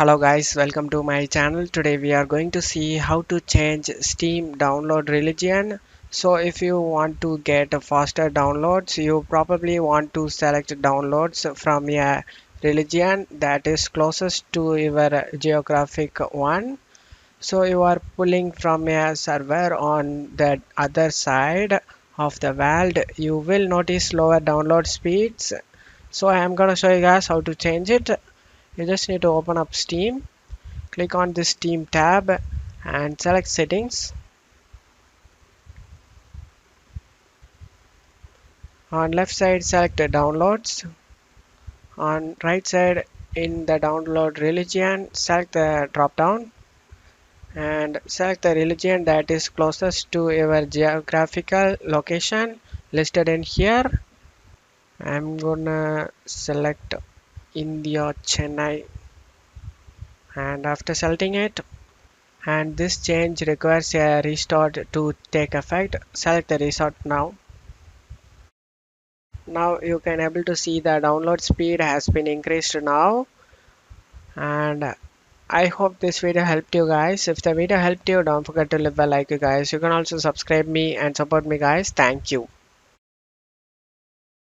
Hello guys, welcome to my channel. Today we are going to see how to change Steam download religion. So if you want to get a faster downloads, you probably want to select downloads from a religion that is closest to your geographic one. So you are pulling from a server on the other side of the world. You will notice slower download speeds. So I am gonna show you guys how to change it. You just need to open up Steam. Click on this Steam tab and select settings. On left side select downloads. On right side in the download religion select the drop down and select the religion that is closest to your geographical location listed in here. I'm gonna select India Chennai, and after selecting it, and this change requires a restart to take effect, select the restart now. Now you can able to see the download speed has been increased now, and I hope this video helped you guys. If the video helped you, don't forget to leave a like, you guys. You can also subscribe me and support me, guys. Thank you.